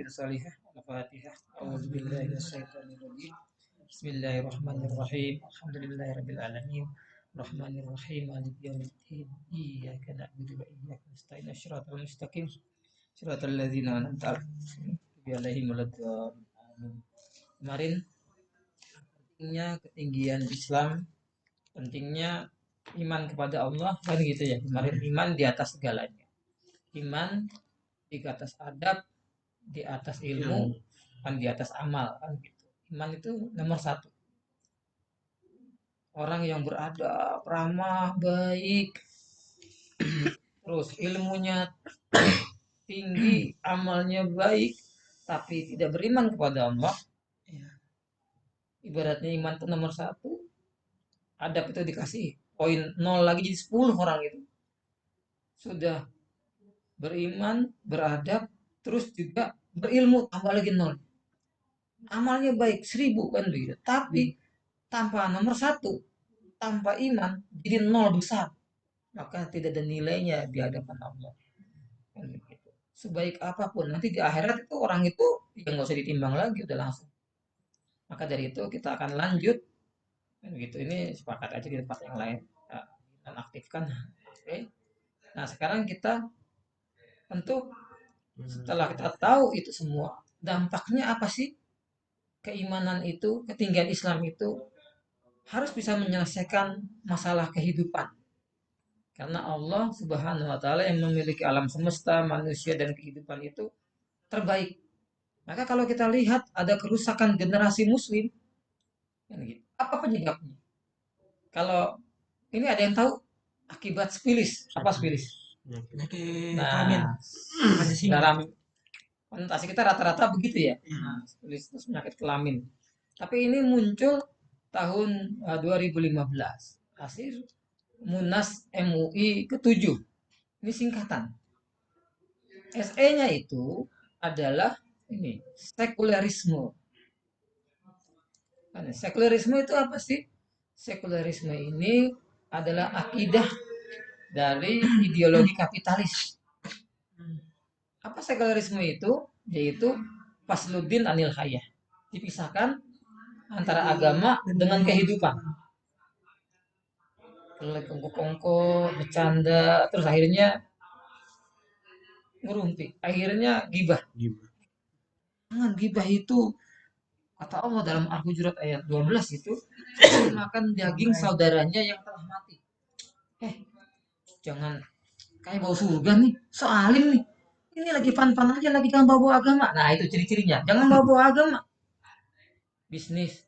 kita salihah. Al-Fatihah. A'udzubillahi minasyaitonirrajim. Bismillahirrahmanirrahim. Alhamdulillahirabbil alamin. Rahmanirrahim. Maliki yaumiddin. Iyyaka na'budu wa iyyaka nasta'in. Shiratal mustaqim. Shiratal ladzina an'amta 'alaihim waladdallin. Kemarin pentingnya ketinggian Islam, pentingnya iman kepada Allah kan gitu ya. Kemarin iman di atas segalanya. Iman di atas adab, di atas ilmu, kan di atas amal kan gitu. Iman itu nomor satu. Orang yang beradab, ramah, baik, terus ilmunya tinggi, amalnya baik, tapi tidak beriman kepada Allah, ibaratnya iman itu nomor satu, adab itu dikasih poin 0 lagi jadi 10 orang itu. Sudah beriman, beradab, terus juga berilmu tambah lagi 0. Amalnya baik 1000 kan begitu. Tapi tanpa nomor satu, tanpa iman jadi 0 besar. Maka tidak ada nilainya di hadapan Allah. Kan begitu. Sebaik apapun nanti di akhirat itu orang itu ya nggak usah ditimbang lagi udah langsung. Maka dari itu kita akan lanjut kan gitu. Ini sepakat aja di tempat yang lain. Nah, dan aktifkan. Oke. Nah, sekarang kita tentu setelah kita tahu itu semua, dampaknya apa sih? Keimanan itu, ketinggian Islam itu harus bisa menyelesaikan masalah kehidupan. Karena Allah Subhanahu wa taala yang memiliki alam semesta, manusia dan kehidupan itu terbaik. Maka kalau kita lihat ada kerusakan generasi muslim, kan gitu. Apa penyebabnya? Kalau ini ada yang tahu akibat spilis, apa spilis? Nah, dalam konotasi kita rata-rata begitu ya. Nah, spilis itu penyakit kelamin. Tapi ini muncul tahun 2015 hasil Munas MUI ke-7. Ini singkatan. SE-nya itu adalah ini sekularisme. Sekularisme itu apa sih? Sekularisme ini adalah akidah dari ideologi kapitalis. Apa sekularisme itu? Yaitu Fasluddin Anil Hayah. Dipisahkan antara agama dengan kehidupan. Kongko-kongko, bercanda, terus akhirnya ngerumpi. Akhirnya gibah. Jangan gibah itu kata Allah dalam Al-Hujurat ayat 12 itu makan daging saudaranya yang telah mati. Jangan kayak bau surga nih, soalin nih. Ini lagi pan-pan aja, lagi jangan bawa agama. Nah, itu ciri-cirinya. Jangan bawa agama. Bisnis,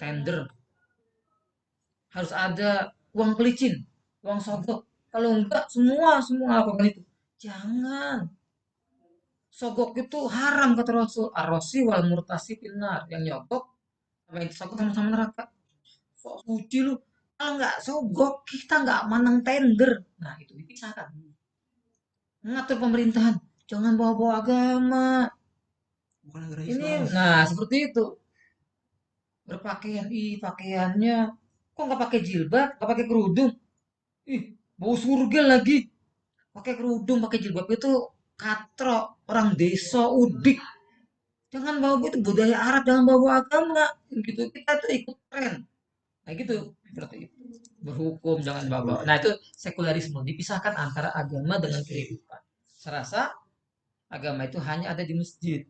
tender, harus ada uang pelicin, uang sogok. Kalau enggak, semua lakukan itu. Jangan. Sogok itu haram kata Rasul. Arrosi wal murtasi pinar. Yang nyogok sama yang sogok sama-sama neraka. Sok suci lu. Kalau nggak sogok, kita nggak menang tender. Nah, itu dipisahkan. Mengatur pemerintahan. Jangan bawa-bawa agama. Ini, nah seperti itu. Berpakaian, pakaiannya. Kok nggak pakai jilbab, nggak pakai kerudung? Bau surga lagi. Pakai kerudung, pakai jilbab itu katro, orang desa, udik. Jangan bawa itu budaya Arab, jangan bawa agama. Gitu kita tuh ikut tren. Nah gitu, seperti itu. Berhukum jangan bawa. Nah itu sekularisme, dipisahkan antara agama dengan kehidupan. Serasa agama itu hanya ada di masjid.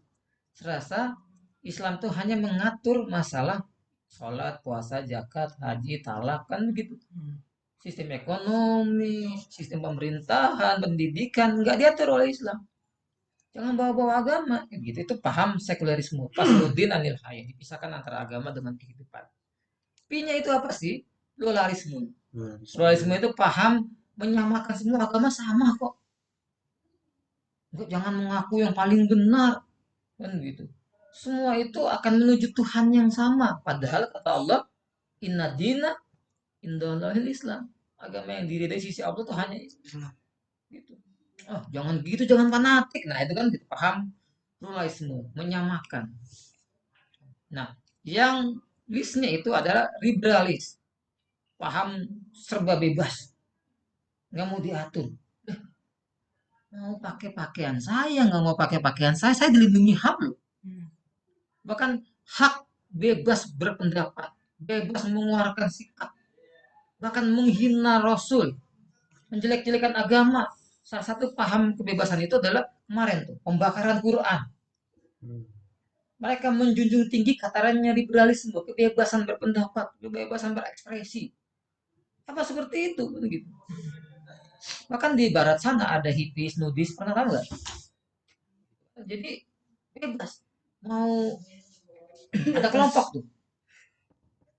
Serasa Islam itu hanya mengatur masalah sholat, puasa, zakat, haji, talak, kan begitu. Sistem ekonomi, sistem pemerintahan, pendidikan, nggak diatur oleh Islam. Jangan bawa-bawa agama. Gitu. Itu paham sekularisme. Fasluddin Anil Hayy. Dipisahkan antara agama dengan kehidupan. P-nya itu apa sih? Pluralisme. Pluralisme itu paham menyamakan semua agama sama kok. Jangan mengaku yang paling benar. Kan gitu. Semua itu akan menuju Tuhan yang sama. Padahal kata Allah, inna dina indallahil Islam. Agama yang diri dari sisi Allah itu hanya Islam. Gitu. Oh, jangan gitu, jangan fanatik. Nah, itu kan kita paham pluralisme, menyamakan. Nah, yang listnya itu adalah liberalis. Paham serba bebas. Nggak mau diatur. mau pakai pakaian saya, nggak mau pakai pakaian saya dilindungi HAM loh. Bahkan hak bebas berpendapat, bebas mengeluarkan sikap, bahkan menghina Rasul, menjelek-jelekan agama. Salah satu paham kebebasan itu adalah kemarin tuh pembakaran Quran. Mereka menjunjung tinggi katarannya liberalisme, kebebasan berpendapat, kebebasan berekspresi. Apa seperti itu? Gitu. Bahkan di barat sana ada hippies, nudis, pernah tahu nggak? Jadi bebas. Mau ada kelompok tuh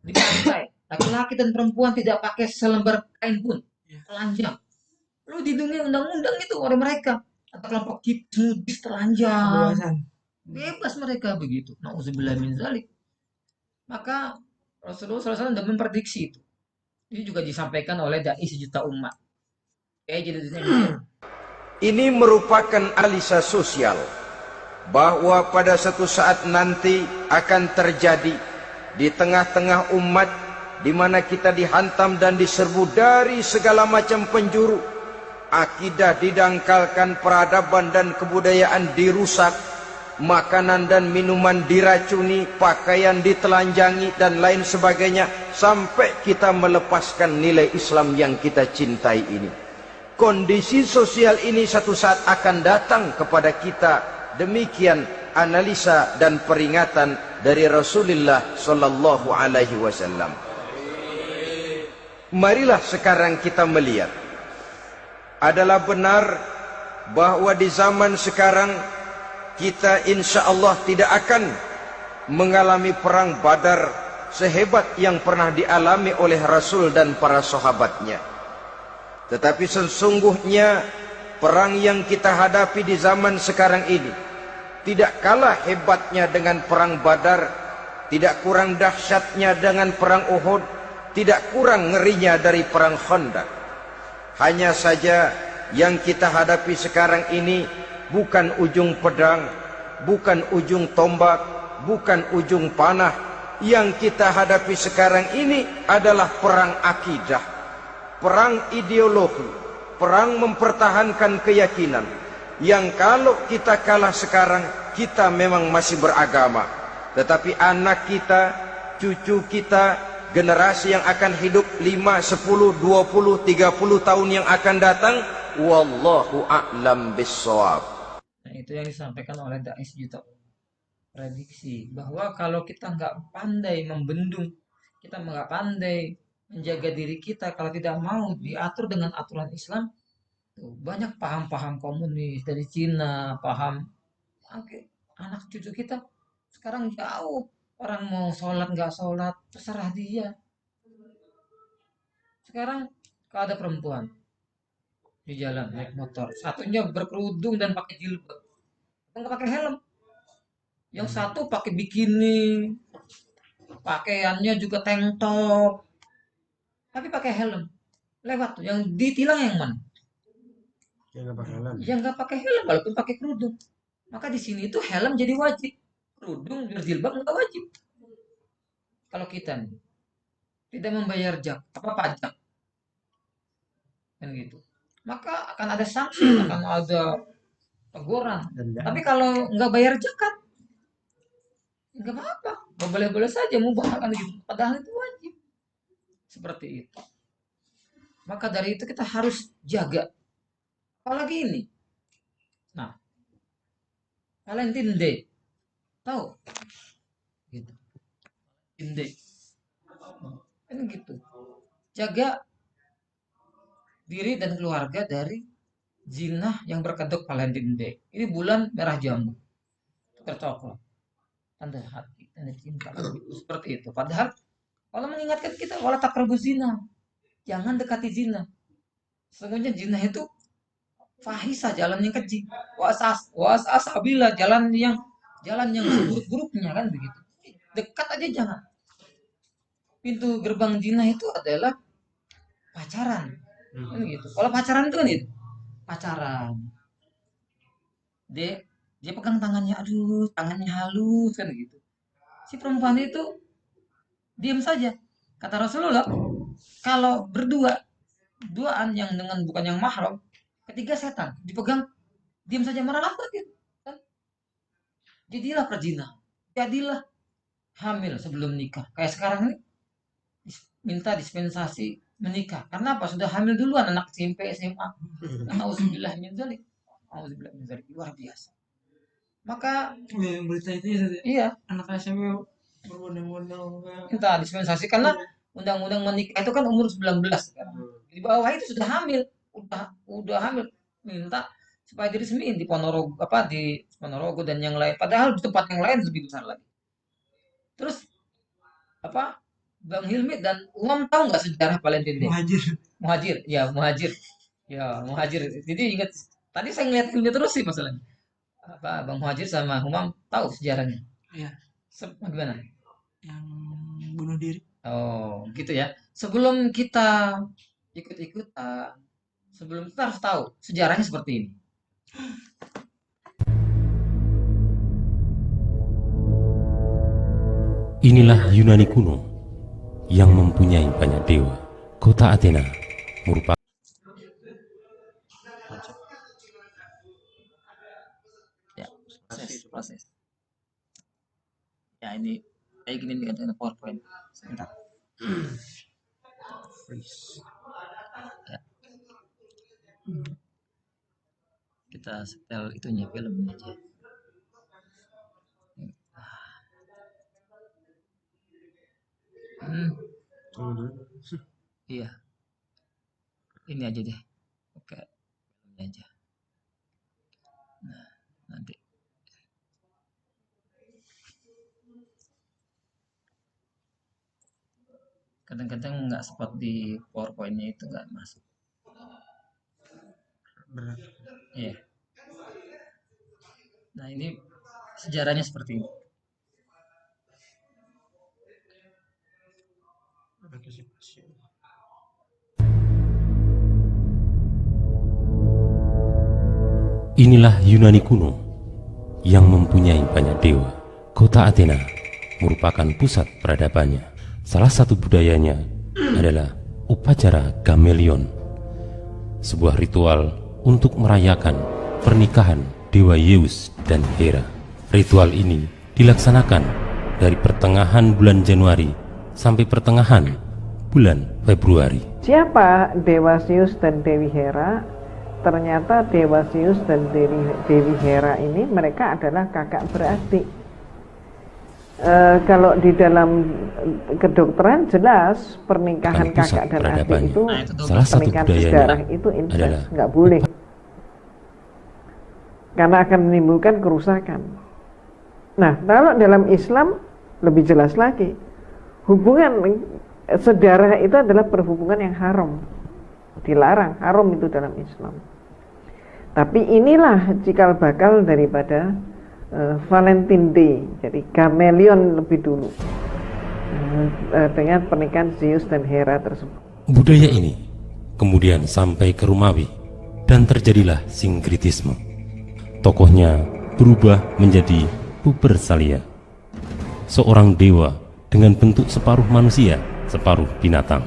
di pantai, laki-laki dan perempuan tidak pakai selembar kain pun, telanjang. Lu dilindungi undang-undang itu oleh mereka. Atau kelompok hippies, nudis, telanjang. Bebas mereka begitu. Nauzubillah min zalik. Maka Rasulullah SAW sudah memprediksi itu. Ini juga disampaikan oleh dai sejuta umat. Jadi ini merupakan analisa sosial bahwa pada satu saat nanti akan terjadi di tengah-tengah umat di mana kita dihantam dan diserbu dari segala macam penjuru, akidah didangkalkan, peradaban dan kebudayaan dirusak, makanan dan minuman diracuni, pakaian ditelanjangi dan lain sebagainya, sampai kita melepaskan nilai Islam yang kita cintai ini. Kondisi sosial ini satu saat akan datang kepada kita. Demikian analisa dan peringatan dari Rasulullah sallallahu alaihi wasallam. Marilah sekarang kita melihat, adalah benar bahwa di zaman sekarang kita insya Allah tidak akan mengalami perang Badar sehebat yang pernah dialami oleh Rasul dan para sahabatnya. Tetapi sesungguhnya perang yang kita hadapi di zaman sekarang ini tidak kalah hebatnya dengan perang Badar, tidak kurang dahsyatnya dengan perang Uhud, tidak kurang ngerinya dari perang Khandaq. Hanya saja yang kita hadapi sekarang ini bukan ujung pedang, bukan ujung tombak, bukan ujung panah. Yang kita hadapi sekarang ini adalah perang akidah, perang ideologi, perang mempertahankan keyakinan. Yang kalau kita kalah sekarang, kita memang masih beragama, tetapi anak kita, cucu kita, generasi yang akan hidup 5, 10, 20, 30 tahun yang akan datang, wallahu a'lam bissawab. Nah, itu yang disampaikan oleh dai sejuta. Prediksi bahwa kalau kita nggak pandai membendung, kita nggak pandai menjaga diri kita, kalau tidak mau diatur dengan aturan Islam, tuh, banyak paham-paham komunis dari Cina, paham anak cucu kita sekarang jauh, orang mau sholat nggak sholat terserah dia. Sekarang kalau ada perempuan di jalan naik motor, satunya berkerudung dan pakai jilbab, nggak pakai helm, yang satu pakai bikini, pakaiannya juga tank top, tapi pakai helm, lewat tuh, yang ditilang yang mana? Yang nggak pakai helm walaupun pakai kerudung. Maka di sini itu helm jadi wajib, kerudung berjilbab nggak wajib. Kalau kita nih tidak membayar pajak, kan gitu, maka akan ada sanksi, akan ada teguran. Tapi kalau nggak bayar zakat, nggak apa-apa, boleh-boleh saja mubah, kan gitu. Padahal itu wajib. Seperti itu. Maka dari itu kita harus jaga. Apalagi ini. Nah, Valentine Day. Tahu? Gitu. Valentine Day. Kan gitu. Jaga diri dan keluarga dari zina yang berkedok Valentine Day. Ini bulan merah jambu. Tercoklat. Tanda hati, tanda cinta. Seperti itu. Padahal Allah mengingatkan kita, wala taqrabu zina. Jangan dekati zina. Sesungguhnya zina itu fahisah, jalan yang keji. Wasasabila, jalan yang seburuk-buruknya, kan begitu. Dekat aja jangan. Pintu gerbang zina itu adalah pacaran. Kan gitu. Kalau pacaran itu kan itu. Pacaran. Dia pegang tangannya, aduh, tangannya halus kan gitu. Si perempuan itu diam saja. Kata Rasulullah, kalau duaan yang dengan bukan yang mahram, ketiga setan, dipegang Diam saja marah lambat gitu kan. Jadilah perjina, jadilah hamil sebelum nikah. Kayak sekarang ini minta dispensasi menikah. Karena apa? Sudah hamil duluan anak SMP, SMA. Auzubillah min dzalik. Auzubillah min dzalik. Luar biasa. Maka berita itu ya, iya, anak SMP berbondong-bondong minta dispensasi karena undang-undang menikah itu kan umur 19 sekarang. Di bawah itu sudah hamil, udah hamil, minta supaya diresmiin di Ponorogo di Ponorogo dan yang lain. Padahal di tempat yang lain lebih besar lagi. Terus apa? Bang Hilmi dan Umam tahu nggak sejarah Valentine Day? muhajir. Muhajir, ya muhajir, ya muhajir. Jadi ingat tadi saya ngeliat filmnya terus sih masalahnya. Apa Bang Muhajir sama Umam tahu sejarahnya? Iya, Gimana? yang bunuh diri. Oh, gitu ya. Sebelum kita ikut-ikutan, sebelum kita harus tahu sejarahnya seperti ini. Inilah Yunani kuno yang mempunyai banyak dewa. Kota Athena merupakan Ya, proses. Ya, ini kayak gini nih dengan PowerPoint. Sebentar. Ya. Kita setel itunya filmnya aja. Iya. Ini aja deh. Oke. Ini aja. Nah, nanti. Kadang-kadang nggak spot di PowerPoint-nya itu nggak masuk. Berat. Iya. Nah, ini sejarahnya seperti ini. Inilah Yunani kuno yang mempunyai banyak dewa. Kota Athena merupakan pusat peradabannya. Salah satu budayanya adalah upacara Gamelion, sebuah ritual untuk merayakan pernikahan dewa Zeus dan Hera. Ritual ini dilaksanakan dari pertengahan bulan Januari sampai pertengahan bulan Februari. Siapa Dewa Zeus dan Dewi Hera? Ternyata Dewa Zeus dan Dewi Hera ini mereka adalah kakak beradik. Kalau di dalam kedokteran jelas pernikahan kakak dan adik itu, salah satu pernikahan budayanya sejarah itu incest, nggak boleh, karena akan menimbulkan kerusakan. Nah, kalau dalam Islam lebih jelas lagi, hubungan sedarah itu adalah perhubungan yang haram, dilarang, haram itu dalam Islam. Tapi inilah cikal bakal daripada Valentine Day, jadi Gamelion lebih dulu, dengan pernikahan Zeus dan Hera tersebut. Budaya ini kemudian sampai ke Romawi dan terjadilah sinkritisme. Tokohnya berubah menjadi Lupercalia, seorang dewa dengan bentuk separuh manusia, separuh binatang.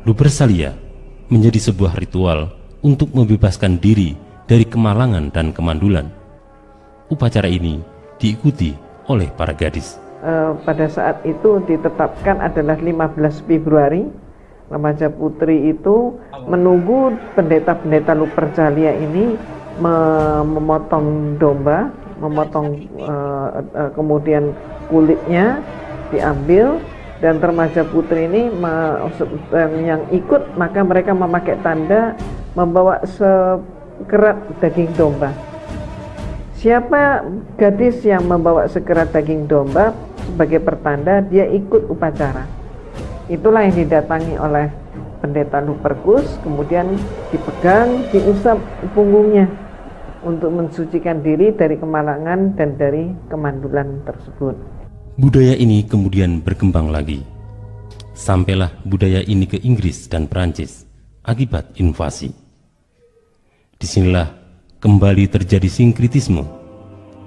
Lupercalia menjadi sebuah ritual untuk membebaskan diri dari kemalangan dan kemandulan. Upacara ini diikuti oleh para gadis. Pada saat itu ditetapkan adalah 15 Februari. Remaja putri itu menunggu pendeta-pendeta Lupercalia ini memotong domba, kemudian kulitnya diambil, dan remaja putri ini yang ikut maka mereka memakai tanda membawa sekerat daging domba. Siapa gadis yang membawa sekerat daging domba sebagai pertanda dia ikut upacara. Itulah yang didatangi oleh pendeta Lupercus, kemudian dipegang, diusap punggungnya untuk mensucikan diri dari kemalangan dan dari kemandulan tersebut. Budaya ini kemudian berkembang lagi. Sampailah budaya ini ke Inggris dan Perancis akibat invasi. Disinilah kembali terjadi sinkritisme.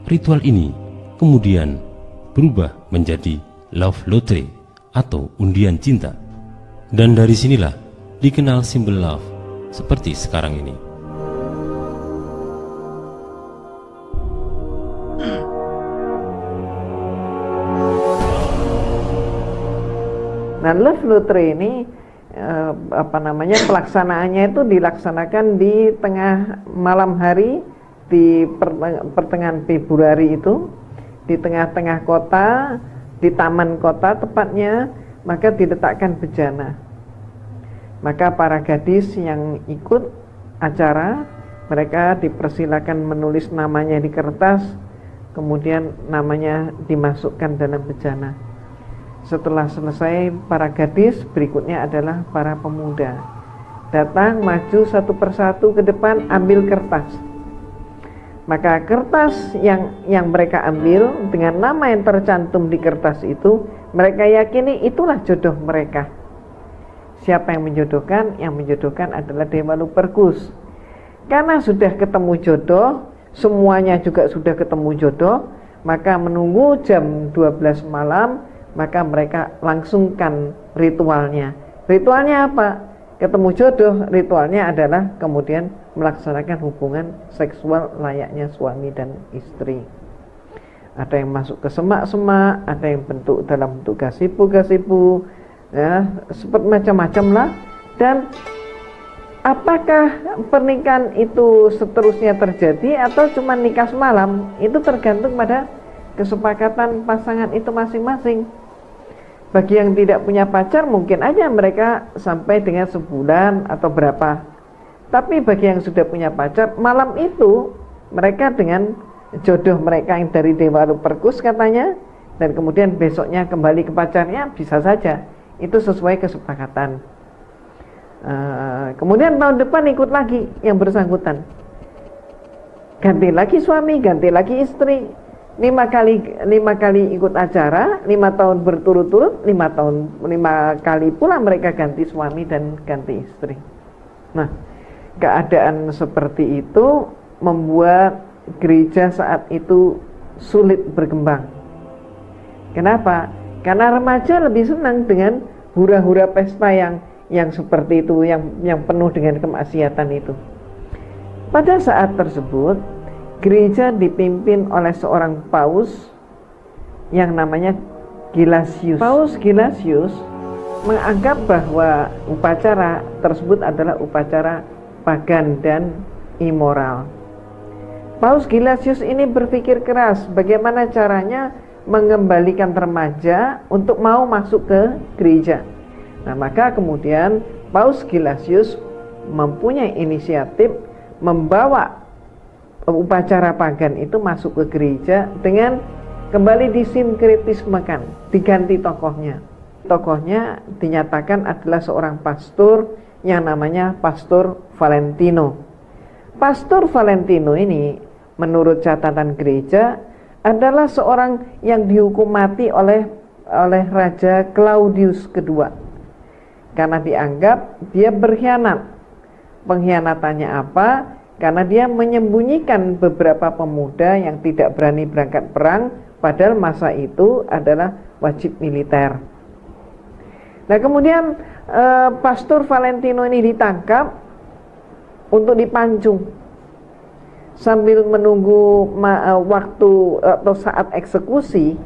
Ritual ini kemudian berubah menjadi love lottery atau undian cinta. Dan dari sinilah dikenal simbol love seperti sekarang ini. Nah, Love Lottery ini pelaksanaannya itu dilaksanakan di tengah malam hari di pertengahan Februari itu, di tengah-tengah kota, di taman kota tepatnya, maka diletakkan bejana. Maka para gadis yang ikut acara, mereka dipersilakan menulis namanya di kertas, kemudian namanya dimasukkan dalam bejana. Setelah selesai para gadis, berikutnya adalah para pemuda. Datang, maju satu persatu ke depan, ambil kertas. Maka kertas yang mereka ambil dengan nama yang tercantum di kertas itu, mereka yakini itulah jodoh mereka. Siapa yang menjodohkan? Yang menjodohkan adalah Dewa Luperkus. Karena sudah ketemu jodoh, semuanya juga sudah ketemu jodoh, maka menunggu jam 12 malam, maka mereka langsungkan ritualnya. Ritualnya apa? Ketemu jodoh, ritualnya adalah kemudian melaksanakan hubungan seksual layaknya suami dan istri. Ada yang masuk ke semak-semak, ada yang dalam bentuk gasibu-gasibu, ya, seperti macam-macam lah. Dan apakah pernikahan itu seterusnya terjadi atau cuma nikah semalam, itu tergantung pada kesepakatan pasangan itu masing-masing. Bagi yang tidak punya pacar, mungkin aja mereka sampai dengan sebulan atau berapa. Tapi bagi yang sudah punya pacar, malam itu mereka dengan jodoh mereka yang dari Dewa Luperkus katanya, dan kemudian besoknya kembali ke pacarnya, bisa saja. Itu sesuai kesepakatan. Kemudian tahun depan ikut lagi yang bersangkutan, ganti lagi suami, ganti lagi istri. 5 kali ikut acara, 5 tahun berturut-turut, 5 kali pula mereka ganti suami dan ganti istri. Nah, keadaan seperti itu membuat gereja saat itu sulit berkembang. Kenapa? Karena remaja lebih senang dengan hura-hura pesta yang seperti itu, yang penuh dengan kemaksiatan itu. Pada saat tersebut, gereja dipimpin oleh seorang paus yang namanya Gelasius. Paus Gelasius menganggap bahwa upacara tersebut adalah upacara pagan dan immoral. Paus Gelasius ini berpikir keras bagaimana caranya mengembalikan remaja untuk mau masuk ke gereja. Nah, maka kemudian Paus Gelasius mempunyai inisiatif membawa upacara pagan itu masuk ke gereja dengan kembali disinkretismekan, diganti tokohnya. Tokohnya dinyatakan adalah seorang pastor yang namanya Pastor Valentino. Pastor Valentino ini menurut catatan gereja adalah seorang yang dihukum mati oleh Raja Claudius II karena dianggap dia berkhianat. Pengkhianatannya apa? Karena dia menyembunyikan beberapa pemuda yang tidak berani berangkat perang, padahal masa itu adalah wajib militer. Nah, kemudian Pastor Valentino ini ditangkap untuk dipancung. Sambil menunggu waktu atau saat eksekusi,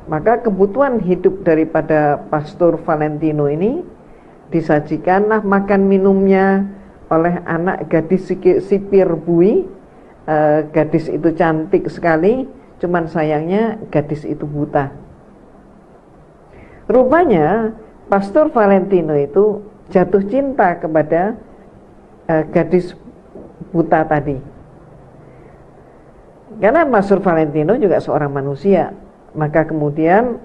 maka kebutuhan hidup daripada Pastor Valentino ini disajikanlah makan minumnya oleh anak gadis sipir bui. Gadis itu cantik sekali, cuman sayangnya gadis itu buta. Rupanya Pastor Valentino itu jatuh cinta kepada gadis buta tadi. Karena Pastor Valentino juga seorang manusia, maka kemudian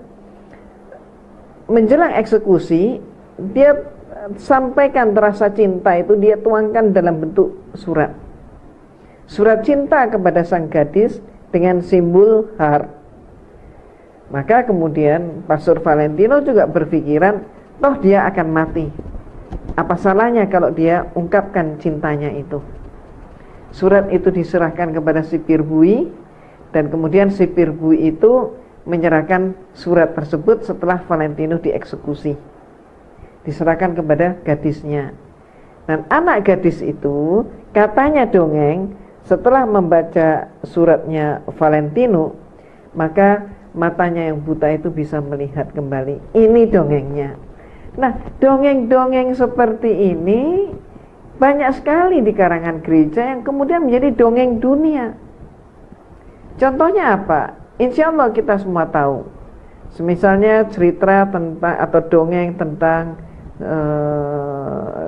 menjelang eksekusi dia sampaikan rasa cinta itu, dia tuangkan dalam bentuk surat. Surat cinta kepada sang gadis dengan simbol har. Maka kemudian Pastor Valentino juga berpikiran, toh dia akan mati. Apa salahnya kalau dia ungkapkan cintanya itu? Surat itu diserahkan kepada sipir bui, dan kemudian sipir bui itu menyerahkan surat tersebut setelah Valentino dieksekusi. Diserahkan kepada gadisnya. Dan anak gadis itu katanya dongeng, setelah membaca suratnya Valentino, maka matanya yang buta itu bisa melihat kembali. Ini dongengnya. Nah, dongeng-dongeng seperti ini banyak sekali di karangan gereja yang kemudian menjadi dongeng dunia. Contohnya apa? Insya Allah kita semua tahu. Misalnya cerita tentang atau dongeng tentang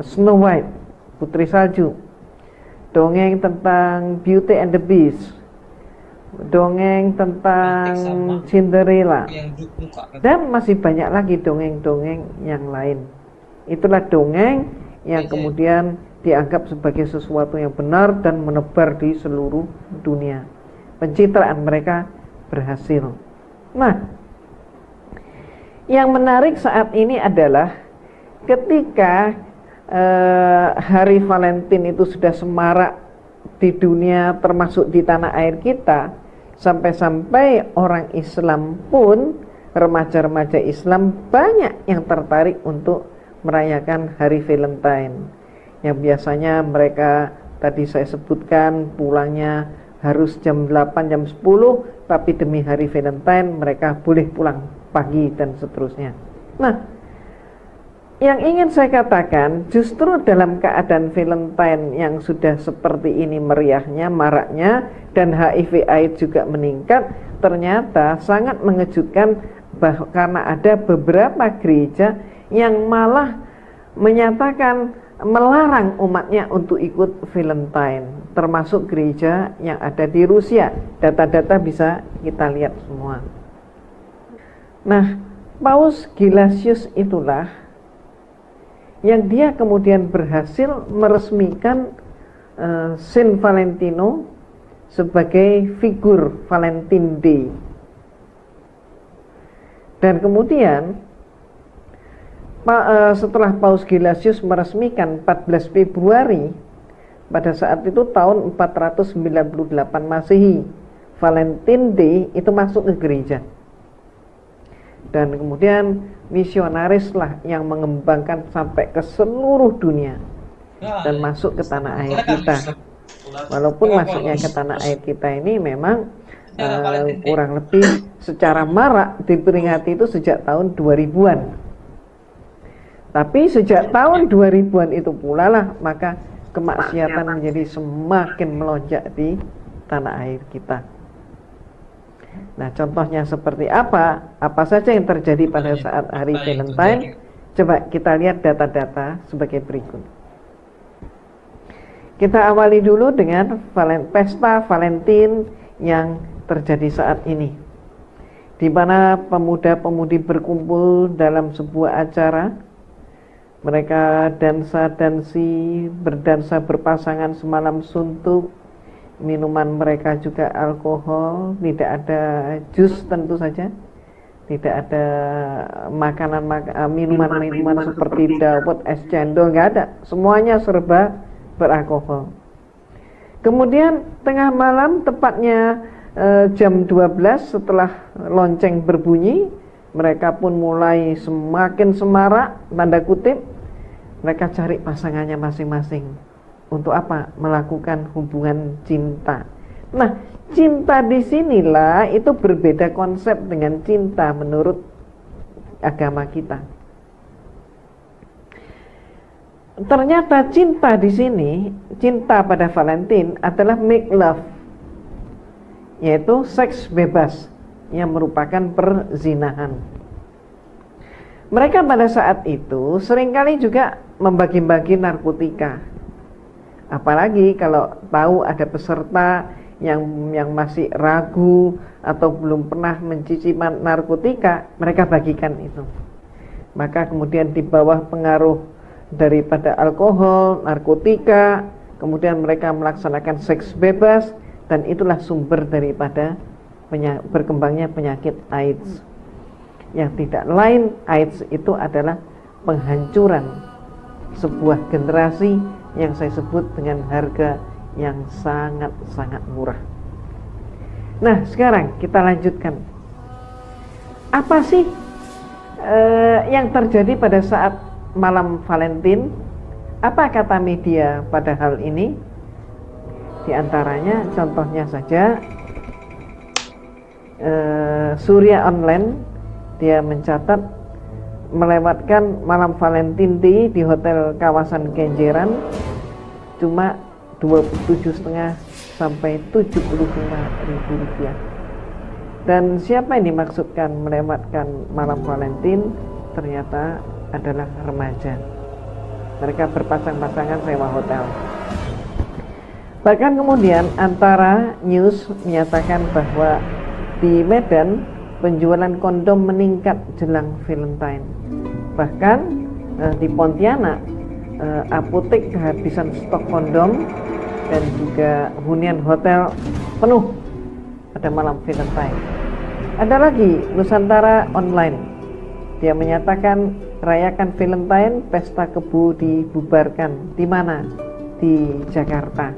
Snow White, Putri Salju, dongeng tentang Beauty and the Beast, dongeng tentang Cinderella, dan masih banyak lagi dongeng-dongeng yang lain. Itulah dongeng yang kemudian dianggap sebagai sesuatu yang benar dan menebar di seluruh dunia. Pencitraan mereka berhasil. Nah, yang menarik saat ini adalah ketika hari Valentine itu sudah semarak di dunia, termasuk di tanah air kita, sampai-sampai orang Islam pun, remaja-remaja Islam banyak yang tertarik untuk merayakan hari Valentine. Yang biasanya mereka tadi saya sebutkan pulangnya harus jam 8, jam 10, tapi demi hari Valentine mereka boleh pulang pagi dan seterusnya. Nah, yang ingin saya katakan, justru dalam keadaan Valentine yang sudah seperti ini meriahnya, maraknya, dan HIV/AIDS juga meningkat, ternyata sangat mengejutkan karena ada beberapa gereja yang malah menyatakan melarang umatnya untuk ikut Valentine, termasuk gereja yang ada di Rusia. Data-data bisa kita lihat semua. Nah, Paus Gelasius itulah yang dia kemudian berhasil meresmikan Saint Valentino sebagai figur Valentine Day. Dan kemudian setelah Paus Gelasius meresmikan 14 Februari, pada saat itu tahun 498 Masehi, Valentine Day itu masuk ke gereja. Dan kemudian misionarislah yang mengembangkan sampai ke seluruh dunia dan masuk ke tanah air kita. Walaupun masuknya ke tanah air kita ini memang kurang lebih secara marak diperingati itu sejak tahun 2000-an. Tapi sejak tahun 2000-an itu pula lah maka kemaksiatan menjadi semakin melonjak di tanah air kita. Nah, contohnya seperti apa? Apa saja yang terjadi pada saat hari Valentine? Coba kita lihat data-data sebagai berikut. Kita awali dulu dengan pesta Valentine yang terjadi saat ini, di mana pemuda-pemudi berkumpul dalam sebuah acara. Mereka dansa-dansi, berdansa berpasangan semalam suntuk. Minuman mereka juga alkohol, tidak ada jus tentu saja, tidak ada minuman seperti dawet, es cendol, nggak ada. Semuanya serba beralkohol. Kemudian tengah malam, tepatnya jam 12 setelah lonceng berbunyi, mereka pun mulai semakin semarak, tanda kutip. Mereka cari pasangannya masing-masing. Untuk apa? Melakukan hubungan cinta. Nah, cinta di sinilah itu berbeda konsep dengan cinta menurut agama kita. Ternyata cinta di sini, cinta pada Valentine adalah make love, yaitu seks bebas yang merupakan perzinahan. Mereka pada saat itu seringkali juga membagi-bagi narkotika. Apalagi kalau tahu ada peserta yang masih ragu atau belum pernah mencicipi narkotika, mereka bagikan itu. Maka kemudian di bawah pengaruh daripada alkohol, narkotika, kemudian mereka melaksanakan seks bebas, dan itulah sumber daripada berkembangnya penyakit AIDS. Yang tidak lain, AIDS itu adalah penghancuran sebuah generasi yang saya sebut dengan harga yang sangat-sangat murah. Nah, sekarang kita lanjutkan. Apa sih yang terjadi pada saat malam Valentine? Apa kata media pada hal ini? Di antaranya, contohnya saja Surya Online, dia mencatat melewatkan malam Valentine Day di hotel kawasan Kenjeran cuma 27,5 sampai 75.000 rupiah. Dan siapa yang dimaksudkan melewatkan malam Valentine? Ternyata adalah remaja. Mereka berpasang-pasangan sewa hotel. Bahkan kemudian Antara News menyatakan bahwa di Medan penjualan kondom meningkat jelang Valentine. Bahkan di Pontianak apotek kehabisan stok kondom dan juga hunian hotel penuh pada malam Valentine. Ada lagi Nusantara Online. Dia menyatakan rayakan Valentine, pesta kebu dibubarkan. Di mana? Di Jakarta.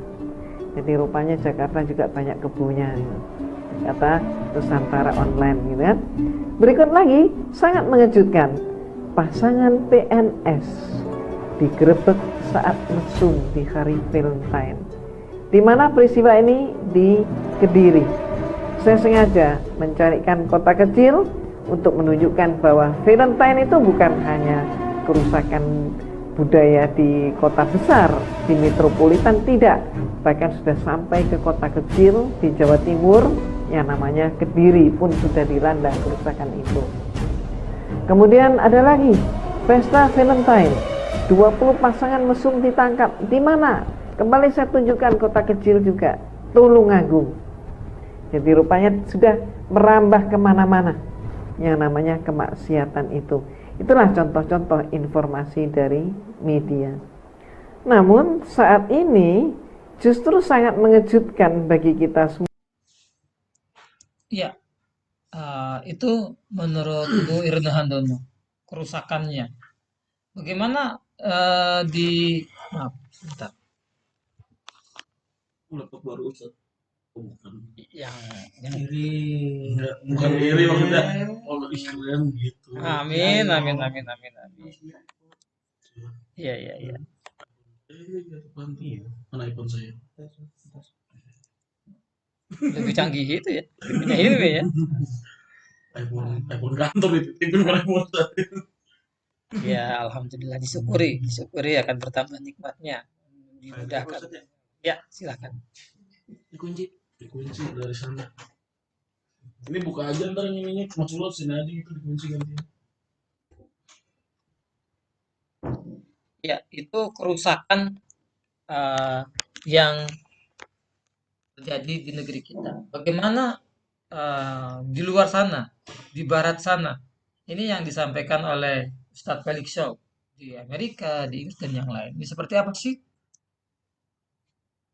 Jadi rupanya Jakarta juga banyak kebunya, kata Nusantara Online, gitu kan. Berikut lagi sangat mengejutkan. Pasangan PNS digerebek saat mesum di hari Valentine. Di mana peristiwa ini? Di Kediri. Saya sengaja mencarikan kota kecil untuk menunjukkan bahwa Valentine itu bukan hanya kerusakan budaya di kota besar, di metropolitan, tidak. Bahkan sudah sampai ke kota kecil di Jawa Timur yang namanya Kediri pun sudah dilanda kerusakan itu. Kemudian ada lagi pesta Valentine, 20 pasangan mesum ditangkap. Di mana? Kembali saya tunjukkan kota kecil juga, Tulungagung. Jadi rupanya sudah merambah kemana-mana yang namanya kemaksiatan itu. Itulah contoh-contoh informasi dari media. Namun saat ini justru sangat mengejutkan bagi kita semua. Ya, itu menurut Bu Irna Handono kerusakannya. Bagaimana maaf, sebentar. Laptop baru Ustaz. Oh, bukan. Yang Enggak, bukan iri maksudnya. Oh, lebih keren gitu. amin, amin, amin, amin, amin. Iya, iya, iya. Mana iPhone saya? Lebih canggih itu ya. Punya ini ya. iPhone kantor itu bukan iPhone saya. Ya, alhamdulillah disyukuri akan bertambah nikmatnya. Dimudahkan. Ya, silakan. Dikunci dari sana. Ini buka aja ntar yang ininya cuma sulut sini aja gitu dikunci gantian. Ya, itu kerusakan yang terjadi di negeri kita. Bagaimana di luar sana, di barat sana? Ini yang disampaikan oleh Ustadz Felix Shaw di Amerika, di Inggris dan yang lain. Ini seperti apa sih?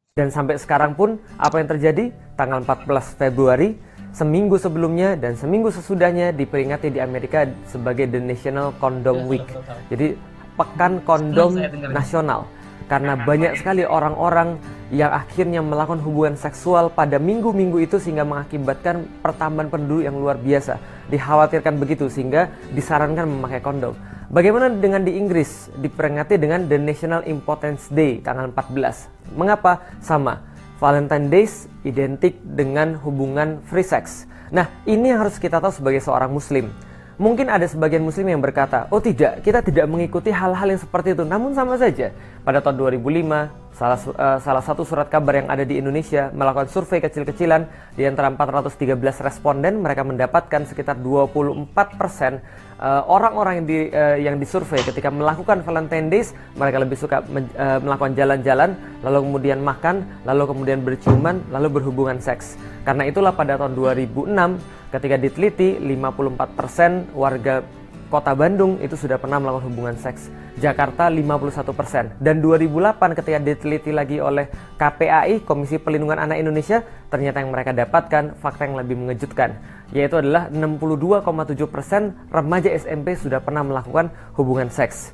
Dan sampai sekarang pun apa yang terjadi? Tanggal 14 Februari, seminggu sebelumnya dan seminggu sesudahnya diperingati di Amerika sebagai The National Condom Week. Jadi pekan kondom nasional. Karena banyak sekali orang-orang yang akhirnya melakukan hubungan seksual pada minggu-minggu itu sehingga mengakibatkan pertambahan penduduk yang luar biasa. Dikhawatirkan begitu sehingga disarankan memakai kondom. Bagaimana dengan di Inggris? Diperingati dengan The National Impotence Day tanggal 14. Mengapa? Sama. Valentine Days identik dengan hubungan free sex. Nah, ini yang harus kita tahu sebagai seorang muslim. Mungkin ada sebagian muslim yang berkata, oh tidak, kita tidak mengikuti hal-hal yang seperti itu. Namun sama saja, pada tahun 2005, salah satu surat kabar yang ada di Indonesia melakukan survei kecil-kecilan. Di antara 413 responden, mereka mendapatkan sekitar 24% orang-orang yang disurvei ketika melakukan Valentine Days, mereka lebih suka melakukan jalan-jalan, lalu kemudian makan, lalu kemudian berciuman, lalu berhubungan seks. Karena itulah pada tahun 2006, ketika diteliti 54% warga Kota Bandung itu sudah pernah melakukan hubungan seks. Jakarta 51%. Dan 2008 ketika diteliti lagi oleh KPAI, Komisi Pelindungan Anak Indonesia, ternyata yang mereka dapatkan fakta yang lebih mengejutkan, yaitu adalah 62,7% remaja SMP sudah pernah melakukan hubungan seks.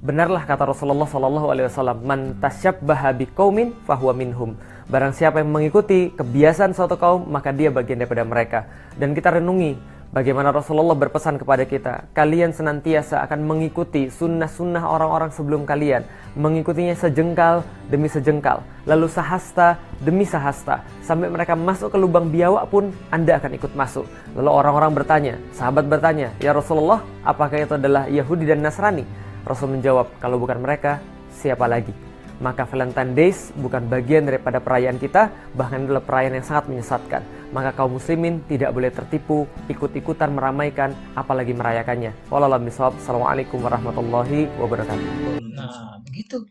Benarlah kata Rasulullah SAW, man tasyabbaha biqaumin fahuwa minhum. Barang siapa yang mengikuti kebiasaan suatu kaum, maka dia bagian daripada mereka. Dan kita renungi, Bagaimana Rasulullah berpesan kepada kita, kalian senantiasa akan mengikuti sunnah-sunnah orang-orang sebelum kalian, mengikutinya sejengkal demi sejengkal, lalu sahasta demi sahasta, sampai mereka masuk ke lubang biawak pun Anda akan ikut masuk. Lalu orang-orang bertanya, sahabat bertanya, ya Rasulullah, apakah itu adalah Yahudi dan Nasrani? Rasul menjawab, kalau bukan mereka, siapa lagi? Maka Valentine Days bukan bagian daripada perayaan kita, bahkan adalah perayaan yang sangat menyesatkan. Maka kaum muslimin tidak boleh tertipu, ikut-ikutan meramaikan, apalagi merayakannya. Wallahu a'lam bishawab. Assalamualaikum warahmatullahi wabarakatuh. Nah, begitu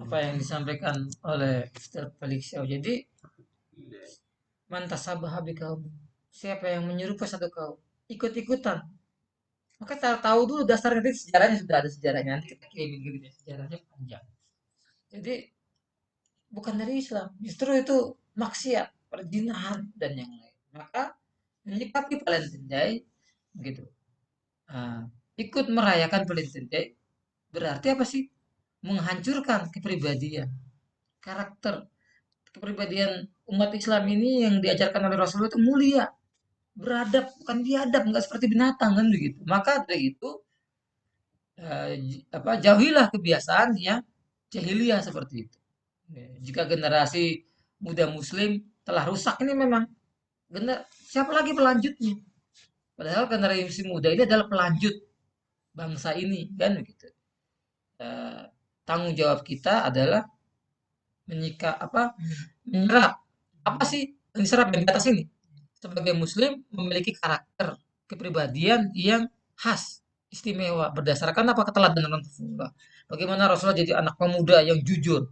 apa yang disampaikan oleh Ustaz Felix Xiao. Jadi, man tasabbaha biqaumin, siapa yang menyerupai satu kaum, ikut-ikutan. Maka kita tahu dulu dasarnya, nanti sejarahnya sudah ada sejarahnya. Nanti kita kirimin ke dia, sejarahnya panjang. Jadi bukan dari Islam, justru itu maksiat, perzinahan dan yang lain. Maka menyikapi Valentine Day gitu. Ikut merayakan Valentine Day berarti apa sih? Menghancurkan kepribadian, karakter kepribadian umat Islam ini yang diajarkan oleh Rasulullah itu mulia, beradab, bukan biadab, nggak seperti binatang kan begitu. Maka dari itu jauhilah kebiasaan yang jahiliyah seperti itu. Jika generasi muda muslim telah rusak ini memang siapa lagi pelanjutnya? Padahal generasi muda ini adalah pelanjut bangsa ini kan begitu. Tanggung jawab kita adalah menyerap apa sih yang diserap yang di atas ini. Sebagai muslim memiliki karakter kepribadian yang khas, istimewa berdasarkan apa? Keteladanan Rasulullah. Bagaimana Rasulullah jadi anak pemuda yang jujur.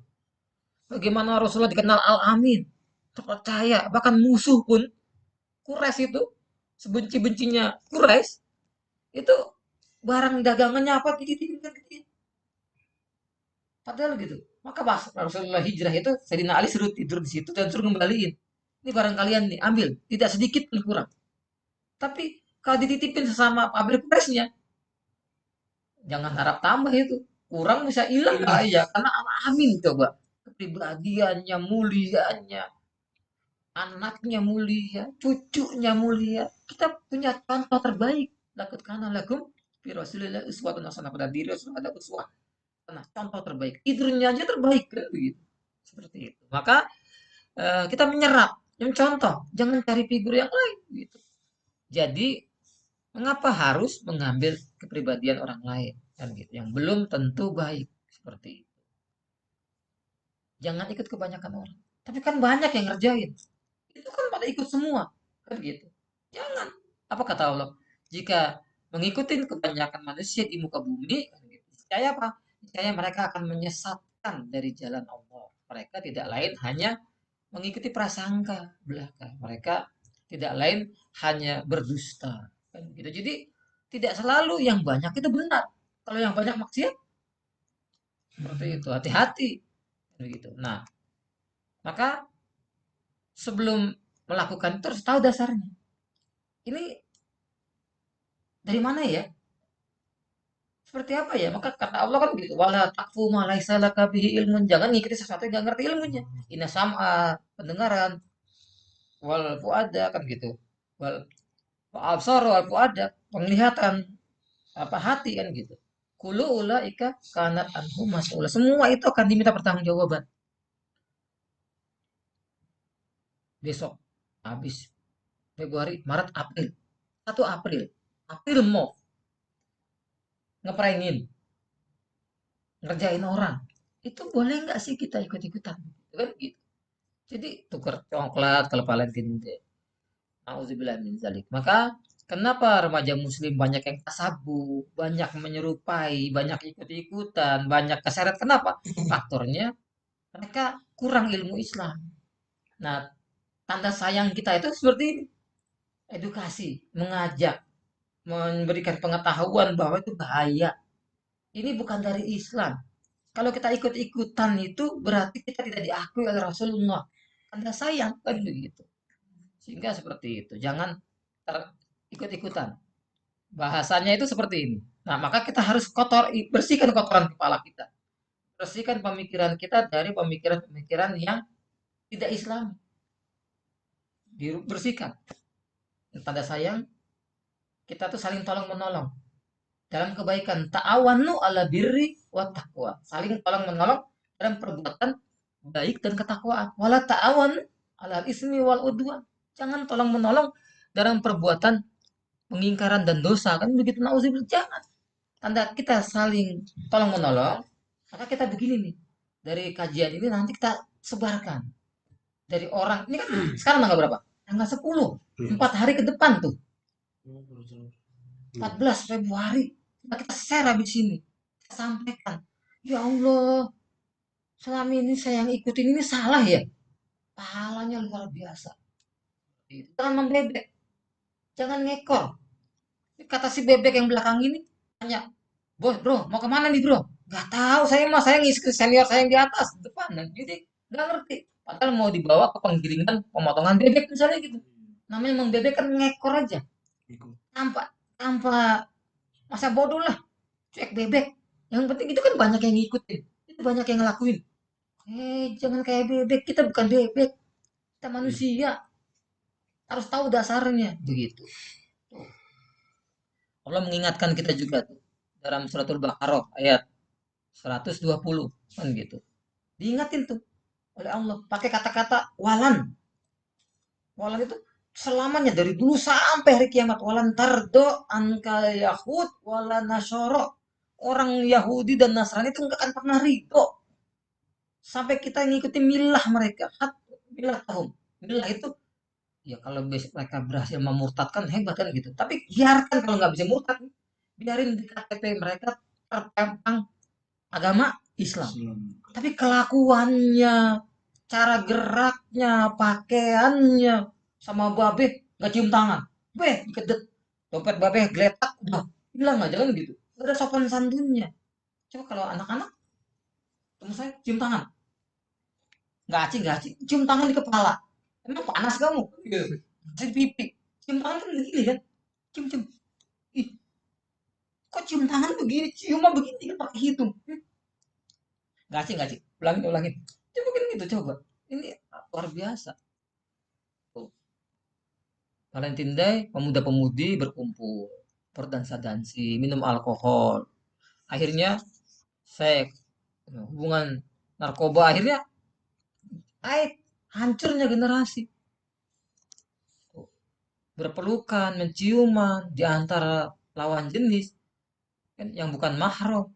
Bagaimana Rasulullah dikenal Al-Amin, terpercaya, bahkan musuh pun Quraisy itu sebenci-bencinya Quraisy itu barang dagangannya apa dititipin. Padahal gitu. Maka pas Rasulullah hijrah itu Sayyidina Ali suruh tidur di situ dan suruh kembaliin. Ini barang kalian nih, ambil, tidak sedikit pun kurang. Tapi kalau dititipin sesama pabrik Quraisynya, jangan harap tambah itu. Kurang bisa hilang aja karena Al-Amin coba. Kepribadiannya, mulianya, anaknya mulia, cucunya mulia. Kita punya contoh terbaik. Laqad kana lakum fi Rasulillah uswatun hasanah, pada diri Rasul ada uswah. Nah, contoh terbaik. Tidurnya aja terbaik kan begitu. Seperti itu. Maka kita menyerap yang contoh, jangan cari figur yang lain gitu. Jadi mengapa harus mengambil kepribadian orang lain kan gitu yang belum tentu baik seperti itu. Jangan ikut kebanyakan orang. Tapi kan banyak yang ngerjain. Itu kan pada ikut semua. Kan gitu. Jangan. Apa kata Allah? Jika mengikuti kebanyakan manusia di muka bumi, kan gitu. Niscaya apa? Niscaya mereka akan menyesatkan dari jalan Allah. Mereka tidak lain hanya mengikuti prasangka belaka. Mereka tidak lain hanya berdusta. Kan gitu. Jadi tidak selalu yang banyak itu benar. Kalau yang banyak maksiat, seperti itu. Hati-hati. Begitu. Nah, maka sebelum melakukan itu harus tahu dasarnya. Ini dari mana ya? Seperti apa ya? Maka kata Allah kan begitu. Wala taqfu ma laisa laka bihi ilmun. Jangan ngikuti sesuatu yang nggak ngerti ilmunya. Inna sam'a, pendengaran, wal fuada kan gitu. Wal absar wal fuada, penglihatan, apa hati kan gitu. Kulu ulaika kanat anhum mas'ula. Semua itu akan diminta pertanggungjawaban. Besok habis Februari, Maret, April. 1 April. April mau ngeprengin, ngerjain orang. Itu boleh nggak sih kita ikut-ikutan? Kan gitu. Jadi tukar coklat kalau Valentine Day. Auzubillah min zalik. Maka kenapa remaja muslim banyak yang tasabuh, banyak menyerupai, banyak ikut-ikutan, banyak keseret? Kenapa? Faktornya mereka kurang ilmu Islam. Nah, tanda sayang kita itu seperti ini. Edukasi, mengajak, memberikan pengetahuan bahwa itu bahaya. Ini bukan dari Islam. Kalau kita ikut-ikutan itu berarti kita tidak diakui oleh Rasulullah. Tanda sayang kan begitu. Sehingga seperti itu. Jangan ikut-ikutan. Bahasanya itu seperti ini. Nah, maka kita harus bersihkan kotoran kepala kita. Bersihkan pemikiran kita dari pemikiran-pemikiran yang tidak Islam. Dibersihkan. Tanda sayang Kita tuh saling tolong menolong dalam kebaikan. Ta'awanu ala birri wa taqwa. Saling tolong menolong dalam perbuatan baik dan ketakwaan. Wala ta'awanu ala ismi wal udwan. Jangan tolong menolong dalam perbuatan pengingkaran dan dosa. Kan begitu, nauzubillah. Jangan. Tanda kita saling tolong menolong, maka kita begini nih. Dari kajian ini nanti kita sebarkan. Dari orang, ini kan sekarang tanggal berapa? Tanggal 10. 4 hari ke depan tuh. 14 Februari. Nah, kita share habis ini. Kita sampaikan. Ya Allah, selama ini saya yang ikutin ini salah ya. Pahalanya luar biasa. Jangan membebek. Jangan ngekor. Kata si bebek yang belakang ini, tanya, bro, mau kemana nih bro? Gak tahu, saya ngisi ke senior saya yang di atas, depan. Nah, jadi gak ngerti. Padahal mau dibawa ke penggilingan pemotongan bebek misalnya gitu. Namanya membebek kan ngekor aja. Tanpa masa bodoh lah. Cuek bebek. Yang penting itu kan banyak yang ngikutin. Itu banyak yang ngelakuin. Jangan kayak bebek. Kita bukan bebek. Kita manusia. Harus tahu dasarnya. Begitu. Allah mengingatkan kita juga tuh. Dalam suratul Baqarah ayat 120. Kan gitu. Diingatin tuh oleh Allah. Pakai kata-kata walan. Walan itu selamanya dari dulu sampai hari kiamat. Walan tardo anka yahud walan nasyoro. Orang Yahudi dan Nasrani itu nggak akan pernah ridho sampai kita ngikutin milah mereka. Milah tahun. Milah itu ya kalau mereka berhasil memurtadkan hebat kan gitu. Tapi biarkan kalau nggak bisa murtad, biarin di KTP mereka terpampang agama Islam. Tapi kelakuannya, cara geraknya, pakaiannya, sama babe nggak cium tangan, dikedet, dompet babe geletak, udah hilang aja kan gitu. Gak ada sopan santunnya. Coba kalau anak-anak, temen saya cium tangan, nggak aci, cium tangan di kepala. Emang panas kamu? Gitu. Di pipi, cium tangan kan begini kan, cium. Ih, kok cium tangan begini? Cium begini kan pakai hidung. Nggak aci, ulangin. Coba kan gitu coba. Ini luar biasa. Valentine Day, pemuda-pemudi berkumpul, berdansa-dansi, minum alkohol. Akhirnya seks, hubungan narkoba, akhirnya hancurnya generasi. Berpelukan, menciuman di antara lawan jenis kan yang bukan mahram.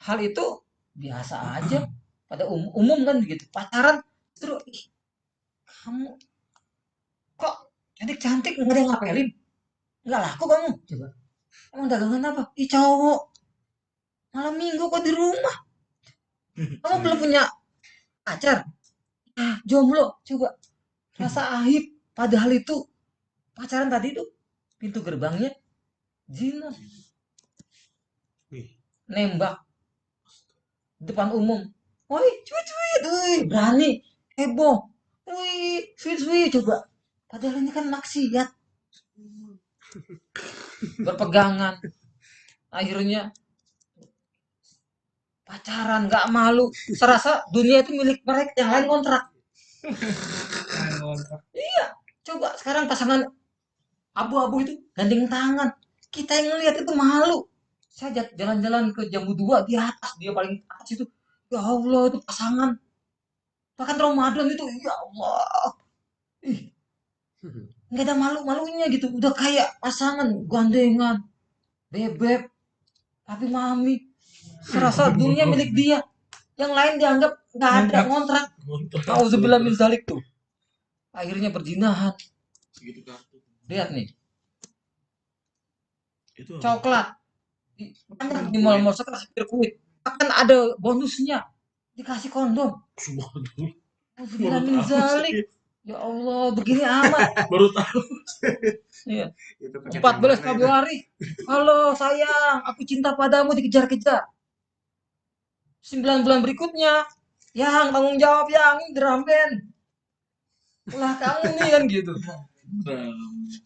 Hal itu biasa aja pada umum kan begitu. Pacaran terus kamu kok cantik nggak ada yang ngapelin, nggak laku kamu, coba emang dagangan apa? Cowok malam minggu kok di rumah, kamu belum punya pacar, jomblo, coba rasa aib. Padahal itu pacaran tadi itu pintu gerbangnya zina, nembak depan umum, woi cuy, berani heboh, woi sweet, coba. Padahal ini kan maksiat. Berpegangan. Akhirnya pacaran nggak malu. Serasa dunia itu milik mereka, yang lain kontrak. Iya. Coba sekarang pasangan abu-abu itu gandeng tangan. Kita yang ngelihat itu malu. Saya jalan-jalan ke Jambu 2 di atas, dia paling atas itu. Ya Allah, itu pasangan. Bahkan Ramadan itu, ya Allah. Ih, nggak ada malu-malunya gitu, udah kayak pasangan gandengan bebek tapi mami, serasa dunia milik dia, yang lain dianggap nggak ada kontrak. Auzubillah min dzalik tuh. Akhirnya perzinahan. Lihat nih, coklat banyak di mall-mall sekarang, sirkuit akan ada bonusnya, dikasih kondom. Auzubillah min dzalik. Ya Allah, begini amat. Baru tahu. Iya. 14 Februari. Halo sayang, aku cinta padamu, dikejar-kejar. 9 bulan berikutnya, yang tanggung jawab yang ini drum band. Ulah kamu nih kan gitu.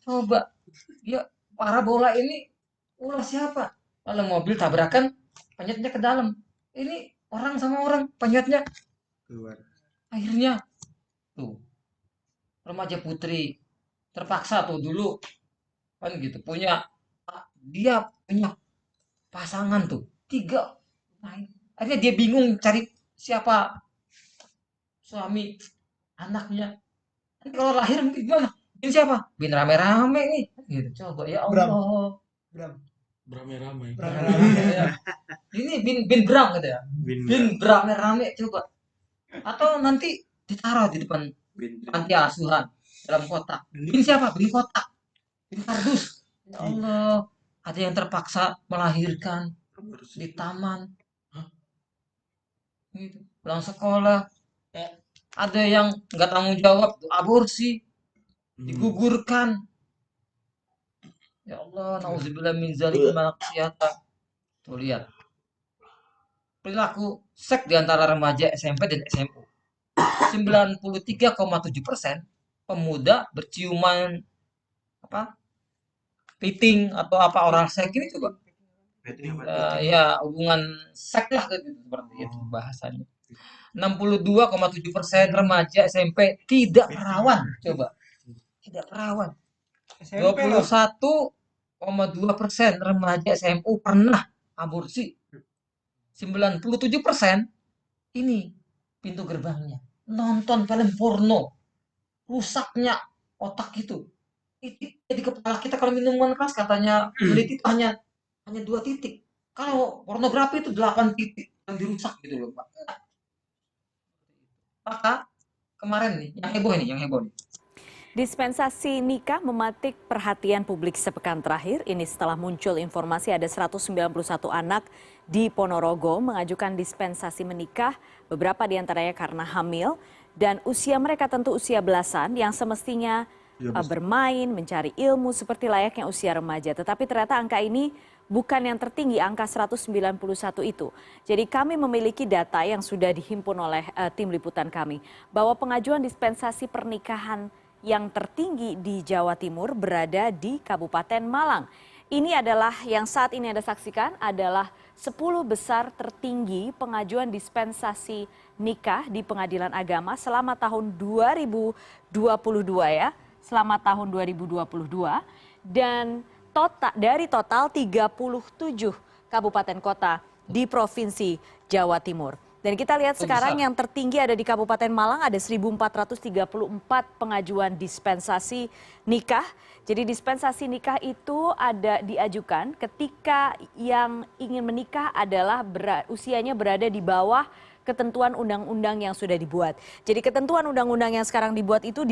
Coba. Ya, para bola ini ulah siapa? Kalau mobil tabrakan, penyetnya ke dalam. Ini orang sama orang, penyetnya keluar. Akhirnya tuh remaja putri terpaksa tuh dulu kan gitu punya dia punya pasangan tuh 3. Nah, akhirnya dia bingung cari siapa suami anaknya. Nanti kalau lahir mungkin gimana? Bin siapa? Bin rame-rame nih. Gitu. Coba ya Bram. Allah. Bram. Beramai-ramai. Rame-rame ya. Ini bin Bram gitu ya. Bin rame-rame coba. Atau nanti ditaruh di depan panti asuhan dalam kotak. Bin siapa? Bin kotak. Bin kardus. Ya Allah. Ada yang terpaksa melahirkan di taman. Gitu. Pulang sekolah. Ada yang nggak tanggung jawab, aborsi, digugurkan. Ya Allah, nauzubillah min zalik maksiatan. Tuh lihat. Perilaku seks di antara remaja SMP dan SMU. 93,7% pemuda berciuman apa? Piting atau apa oral seks ini coba. Ya hubungan seks lah gitu seperti itu bahasanya. 62,7% remaja SMP tidak perawan, coba. Tidak perawan. 21,2% remaja SMU pernah aborsi. 97% ini pintu gerbangnya. Nonton film porno. Rusaknya otak itu. Itu di kepala kita kalau minuman keras katanya peneliti itu hanya 2 titik. Kalau pornografi itu 8 titik yang dirusak gitu loh, Pak. Maka kemarin nih, yang heboh nih. Dispensasi nikah mematik perhatian publik sepekan terakhir. Ini setelah muncul informasi ada 191 anak di Ponorogo mengajukan dispensasi menikah, beberapa diantaranya karena hamil, dan usia mereka tentu usia belasan yang semestinya bermain, mencari ilmu seperti layaknya usia remaja. Tetapi ternyata angka ini bukan yang tertinggi, angka 191 itu. Jadi kami memiliki data yang sudah dihimpun oleh tim liputan kami, bahwa pengajuan dispensasi pernikahan yang tertinggi di Jawa Timur berada di Kabupaten Malang. Ini adalah yang saat ini Anda saksikan adalah 10 besar tertinggi pengajuan dispensasi nikah di Pengadilan Agama selama tahun 2022 ya. Selama tahun 2022 dan dari total 37 kabupaten kota di Provinsi Jawa Timur. Dan kita lihat sekarang yang tertinggi ada di Kabupaten Malang, ada 1.434 pengajuan dispensasi nikah. Jadi dispensasi nikah itu ada diajukan ketika yang ingin menikah adalah usianya berada di bawah ketentuan undang-undang yang sudah dibuat. Jadi ketentuan undang-undang yang sekarang dibuat itu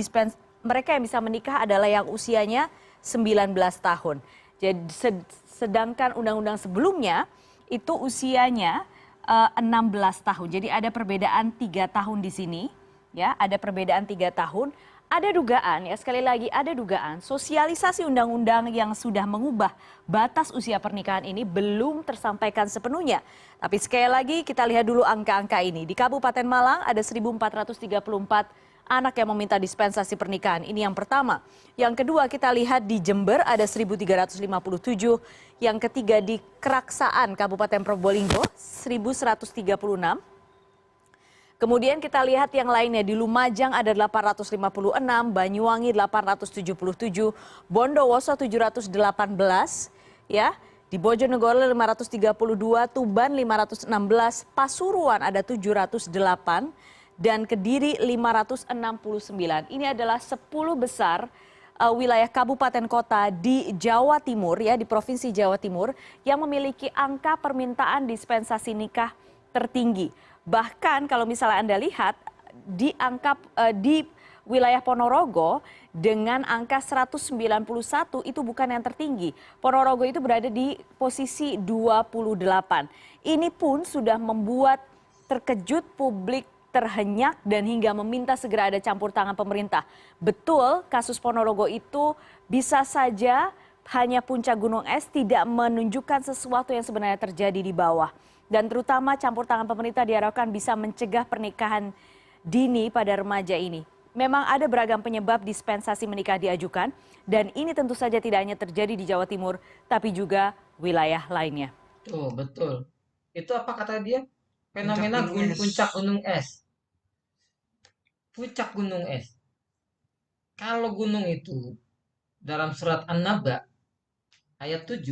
mereka yang bisa menikah adalah yang usianya 19 tahun. Jadi sedangkan undang-undang sebelumnya itu usianya 16 tahun. Jadi ada perbedaan 3 tahun di sini, ya, ada perbedaan 3 tahun. Ada dugaan, ya sekali lagi ada dugaan sosialisasi undang-undang yang sudah mengubah batas usia pernikahan ini belum tersampaikan sepenuhnya. Tapi sekali lagi kita lihat dulu angka-angka ini. Di Kabupaten Malang ada 1.434 anak yang meminta dispensasi pernikahan. Ini yang pertama. Yang kedua kita lihat di Jember ada 1.357. Yang ketiga di Keraksaan Kabupaten Probolinggo 1.136. Kemudian kita lihat yang lainnya di Lumajang ada 856, Banyuwangi 877, Bondowoso 718, ya. Di Bojonegoro 532, Tuban 516, Pasuruan ada 708 dan Kediri 569. Ini adalah 10 besar wilayah kabupaten kota di Jawa Timur, ya, di Provinsi Jawa Timur yang memiliki angka permintaan dispensasi nikah tertinggi. Bahkan kalau misalnya Anda lihat di wilayah Ponorogo dengan angka 191 itu bukan yang tertinggi. Ponorogo itu berada di posisi 28. Ini pun sudah membuat terkejut publik, terhenyak dan hingga meminta segera ada campur tangan pemerintah. Betul, kasus Ponorogo itu bisa saja hanya puncak gunung es, tidak menunjukkan sesuatu yang sebenarnya terjadi di bawah. Dan terutama campur tangan pemerintah diharapkan bisa mencegah pernikahan dini pada remaja ini. Memang ada beragam penyebab dispensasi menikah diajukan dan ini tentu saja tidak hanya terjadi di Jawa Timur tapi juga wilayah lainnya. Tuh, betul. Itu apa kata dia? Fenomena puncak gunung es. Puncak gunung es. Kalau gunung itu dalam surat An-Naba ayat 7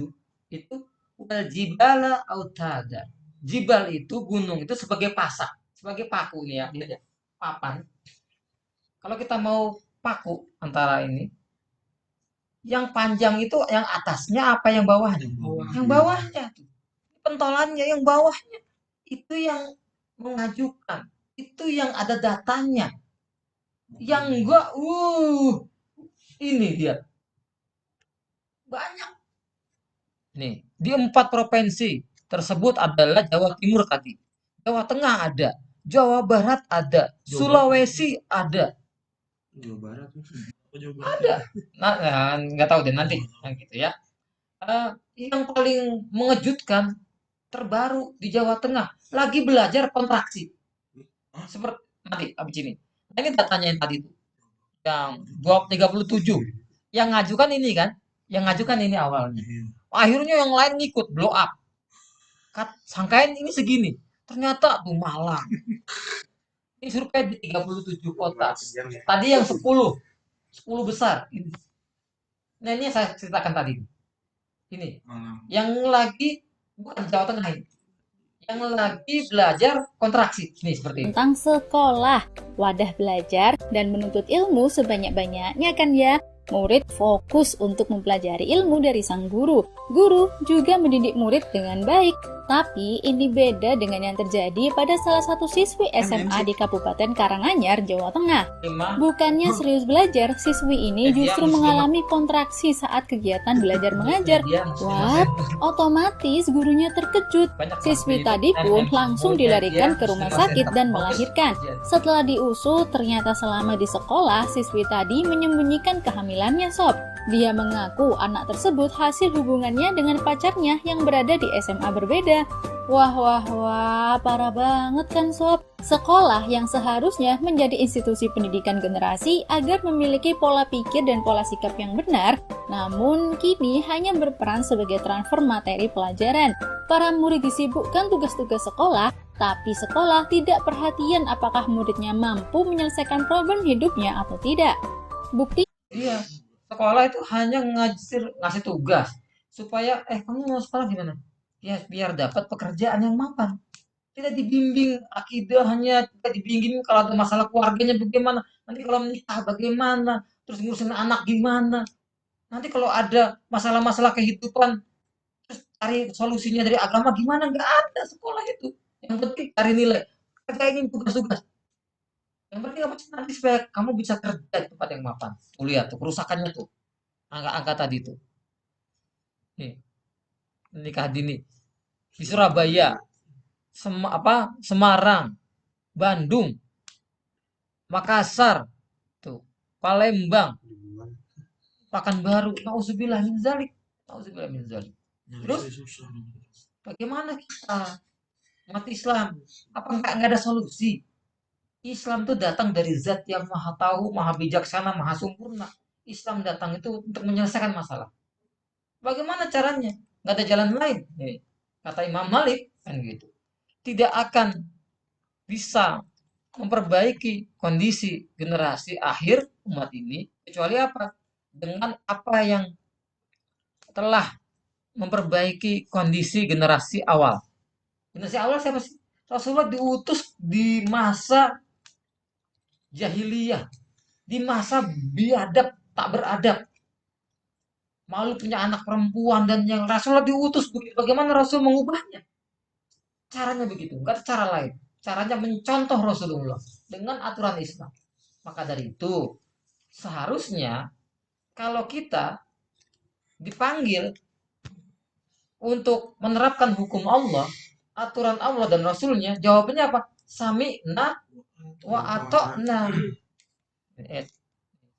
itu wal jibala autada. Jibal itu gunung itu sebagai pasak, sebagai paku nih ya, lihat ya, papan. Kalau kita mau paku antara ini, yang panjang itu yang atasnya apa yang bawahnya? Yang bawahnya tuh. Pentolannya yang bawahnya itu yang mengajukan, itu yang ada datanya. Yang enggak, ini dia banyak. Nih, di 4 provinsi tersebut adalah Jawa Timur tadi, Jawa Tengah ada, Jawa Barat ada, Sulawesi ada, Jawa Barat. Apa Jawa Barat? ada. Nah, nggak tahu deh nanti, gitu ya. Yang paling mengejutkan terbaru di Jawa Tengah lagi belajar kontraksi. Seperti nanti abis ini. Nah, ini datanya yang tadi itu, yang 37. Yang ngajukan ini kan, yang ngajukan ini awalnya. Akhirnya yang lain ngikut blow up. Sangkain ini segini. Ternyata tuh malah. Ini survei di 37 kota. Tadi yang 10 besar. Nah ini yang saya ceritakan tadi. Ini. Yang lagi, bukan Jawa Tengah ini. Yang lagi belajar kontraksi. Nih seperti ini. Tentang sekolah, wadah belajar, dan menuntut ilmu sebanyak-banyaknya kan ya. Murid fokus untuk mempelajari ilmu dari sang guru. Guru juga mendidik murid dengan baik. Tapi ini beda dengan yang terjadi pada salah satu siswi SMA di Kabupaten Karanganyar, Jawa Tengah. Bukannya serius belajar, siswi ini justru mengalami kontraksi saat kegiatan belajar mengajar. What? Otomatis gurunya terkejut. Siswi tadi pun langsung dilarikan ke rumah sakit dan melahirkan. Setelah diusut, ternyata selama di sekolah, siswi tadi menyembunyikan kehamilannya sob. Dia mengaku anak tersebut hasil hubungannya dengan pacarnya yang berada di SMA berbeda. Wah, parah banget kan sob. Sekolah yang seharusnya menjadi institusi pendidikan generasi agar memiliki pola pikir dan pola sikap yang benar, namun kini hanya berperan sebagai transfer materi pelajaran. Para murid disibukkan tugas-tugas sekolah, tapi sekolah tidak perhatian apakah muridnya mampu menyelesaikan problem hidupnya atau tidak. Bukti Iya, sekolah itu hanya ngasih tugas supaya kamu mau sekolah gimana? Ya biar dapat pekerjaan yang mapan. Tidak dibimbing akidah, hanya tidak dibimbing kalau ada masalah keluarganya bagaimana, nanti kalau menikah bagaimana, terus ngurusin anak gimana. Nanti kalau ada masalah-masalah kehidupan, terus cari solusinya dari agama gimana? Nggak ada sekolah itu. Yang penting cari nilai, kerjain tugas-tugas. Yang penting apa sih nanti supaya kamu bisa kerja di tempat yang mapan. Tuh lihat tuh kerusakannya tuh. Angka-angka tadi tuh. Nih, nikah dini di Surabaya, Semarang, Bandung, Makassar, tuh, Palembang, Pekanbaru. Nauzubillah min zalik. Nauzubillah min zalik. Terus bagaimana kita umat Islam? Apa nggak ada solusi? Islam itu datang dari zat yang maha tahu, maha bijaksana, maha sempurna. Islam datang itu untuk menyelesaikan masalah. Bagaimana caranya? Nggak ada jalan lain. Nih, kata Imam Malik, kan gitu. Tidak akan bisa memperbaiki kondisi generasi akhir umat ini, kecuali apa? Dengan apa yang telah memperbaiki kondisi generasi awal. Generasi awal siapa sih? Rasulullah diutus di masa jahiliyah, di masa biadab, tak beradab, malu punya anak perempuan, dan yang Rasulullah diutus begitu. Bagaimana Rasul mengubahnya? Caranya begitu, nggak ada cara lain. Caranya mencontoh Rasulullah dengan aturan Islam. Maka dari itu seharusnya kalau kita dipanggil untuk menerapkan hukum Allah, aturan Allah dan Rasulnya, jawabannya apa? Sami'na wa ata'na.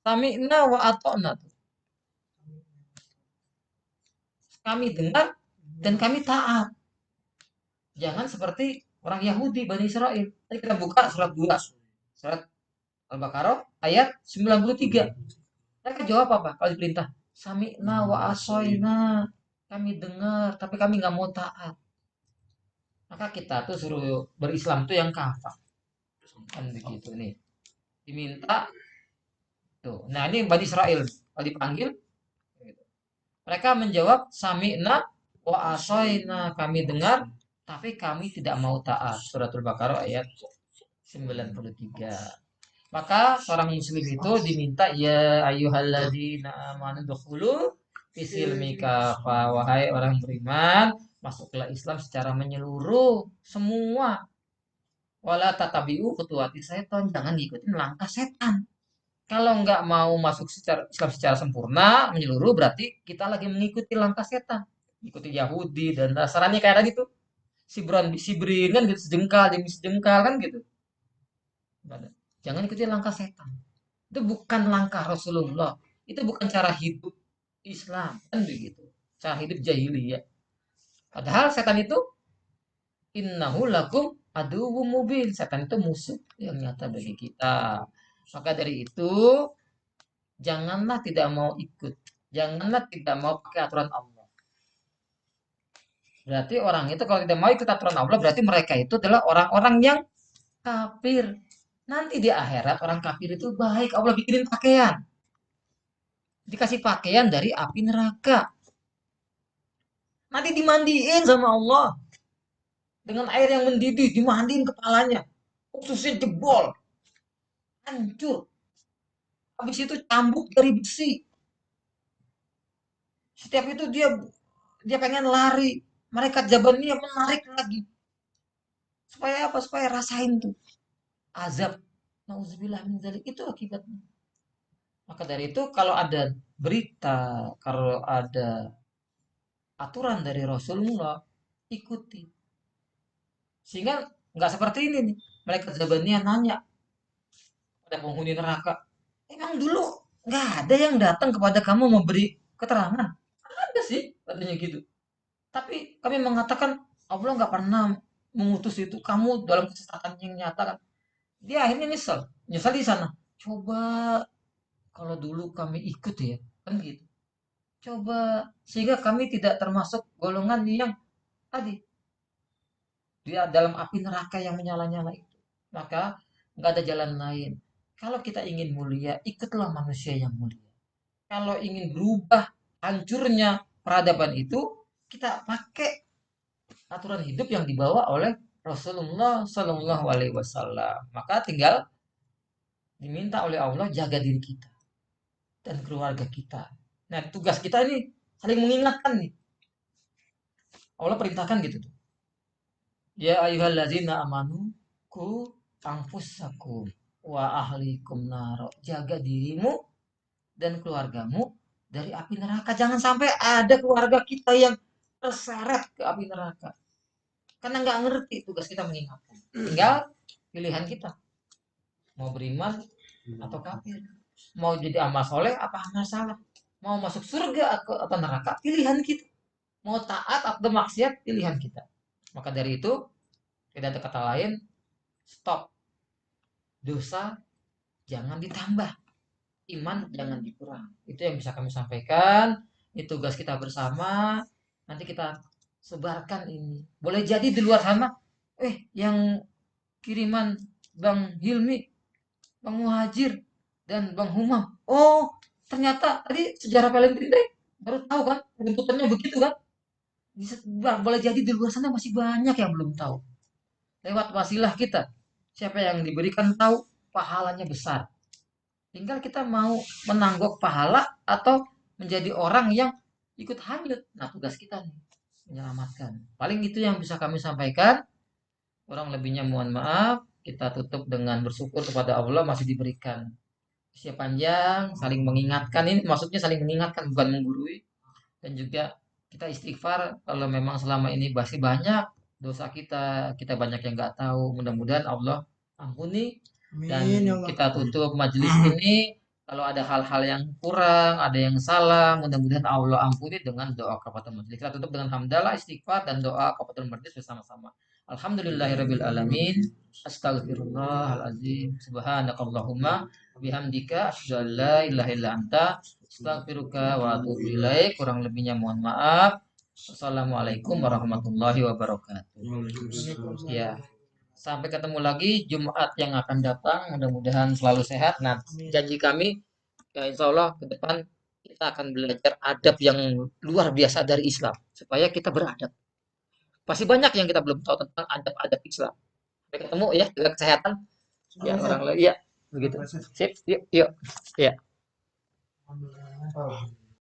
Sami'na wa ata'na. Kami dengar dan kami taat. Jangan seperti orang Yahudi, Bani Israel. Tadi kita buka surat 2. Surat Al-Baqarah ayat 93. Mereka jawab apa kalau diperintah? Sami'na wa asoina. Kami dengar, tapi kami nggak mau taat. Maka kita tuh suruh berislam tuh yang kafah. Kan begitu nih. Diminta tuh. Nah, ini Bani Israel kalau dipanggil mereka menjawab sami'na Wa asoina, kami dengar tapi kami tidak mau taat. Suratul Baqarah ayat 93. Maka seorang muslim itu diminta ya ayyuhalladzina amanu dukhulu fisilmi kafa, wahai orang beriman, masuklah Islam secara menyeluruh semua. Wala tatabi'u khutuwati setan, jangan ngikutin langkah setan. Kalau nggak mau masuk secara Islam secara sempurna menyeluruh, berarti kita lagi mengikuti langkah setan, ikuti Yahudi dan Nasrani kayak tadi tuh, sibron sibrin kan gitu, sejengkal demi sejengkal kan gitu. Jangan ikuti langkah setan. Itu bukan langkah Rasulullah. Itu bukan cara hidup Islam kan begitu. Cara hidup jahiliyah. Padahal setan itu innahu lakum aduwwum mubin. Setan itu musuh yang nyata bagi kita. Maka dari itu janganlah tidak mau ikut. Janganlah tidak mau pakai aturan Allah. Berarti orang itu kalau tidak mau ikut aturan Allah, berarti mereka itu adalah orang-orang yang kafir. Nanti di akhirat orang kafir itu baik, Allah bikinin pakaian. Dikasih pakaian dari api neraka. Nanti dimandiin sama Allah. Dengan air yang mendidih, dimandiin kepalanya. Ususnya jebol. Hancur. Habis itu cambuk dari besi. Setiap itu dia pengen lari. Mereka jabannya menarik lagi. Supaya apa? Supaya rasain tuh azab. Nauzubillah min dzalik, itu akibatnya. Maka dari itu kalau ada berita, kalau ada aturan dari Rasulullah, ikuti. Sehingga nggak seperti ini nih. Mereka jabannya nanya pada penghuni neraka, emang dulu nggak ada yang datang kepada kamu memberi keterangan? Ada sih, katanya gitu. Tapi kami mengatakan Allah nggak pernah mengutus itu. Kamu dalam kesesatan yang nyata kan. Dia akhirnya nyesal di sana. Coba kalau dulu kami ikut ya, kan gitu. Coba sehingga kami tidak termasuk golongan yang tadi dia dalam api neraka yang menyala-nyala itu. Maka nggak ada jalan lain. Kalau kita ingin mulia, ikutlah manusia yang mulia. Kalau ingin berubah hancurnya peradaban itu, kita pakai aturan hidup yang dibawa oleh Rasulullah Shallallahu Alaihi Wasallam. Maka tinggal diminta oleh Allah jaga diri kita dan keluarga kita. Nah, tugas kita ini saling mengingatkan nih. Allah perintahkan gitu tuh. Ya ayyuhallazina amanu ku anfusakum wa ahlikum naro. Jaga dirimu dan keluargamu dari api neraka. Jangan sampai ada keluarga kita yang terseret ke api neraka. Karena nggak ngerti, tugas kita mengingatkan. Tinggal pilihan kita. Mau beriman atau kafir. Mau jadi amal soleh apa amal salah. Mau masuk surga atau neraka, pilihan kita. Mau taat atau maksiat, pilihan kita. Maka dari itu, tidak ada kata lain, stop. Dosa jangan ditambah. Iman jangan dikurang. Itu yang bisa kami sampaikan. Ini tugas kita bersama. Nanti kita sebarkan ini. Boleh jadi di luar sana, yang kiriman Bang Hilmi, Bang Muhajir, dan Bang Humam. Oh, ternyata tadi sejarah Valentine Day baru tahu kan? Runtutannya begitu kan? Boleh jadi di luar sana masih banyak yang belum tahu. Lewat wasilah kita, siapa yang diberikan tahu, pahalanya besar. Tinggal kita mau menangguk pahala atau menjadi orang yang ikut hanyut. Nah, tugas kita nih menyelamatkan. Paling itu yang bisa kami sampaikan. Kurang lebihnya mohon maaf. Kita tutup dengan bersyukur kepada Allah masih diberikan usia panjang, saling mengingatkan. Ini maksudnya saling mengingatkan, bukan menggurui. Dan juga kita istighfar kalau memang selama ini masih banyak dosa kita banyak yang nggak tahu. Mudah-mudahan Allah ampuni. Dan kita tutup majelis ini. Kalau ada hal-hal yang kurang, ada yang salah, mudah-mudahan Allah ampuni dengan doa kafatul majelis. Kita tutup dengan hamdalah, istighfar, dan doa kafatul majelis bersama-sama. Alhamdulillahirabbil alamin. Astagfirullahalazim. Subhanakallahumma bihamdika asyhadu an la ilaha illa anta astaghfiruka wa atubu ilaik. Kurang lebihnya mohon maaf. Wassalamualaikum warahmatullahi wabarakatuh. Ya. Sampai ketemu lagi Jumat yang akan datang. Mudah-mudahan selalu sehat. Nah, janji kami, ya insya Allah ke depan kita akan belajar adab yang luar biasa dari Islam supaya kita beradab. Pasti banyak yang kita belum tahu tentang adab-adab Islam. Sampai ketemu ya, jaga kesehatan. Ya, orang lain. Ya, begitu. Sip, yuk, yuk. Ya.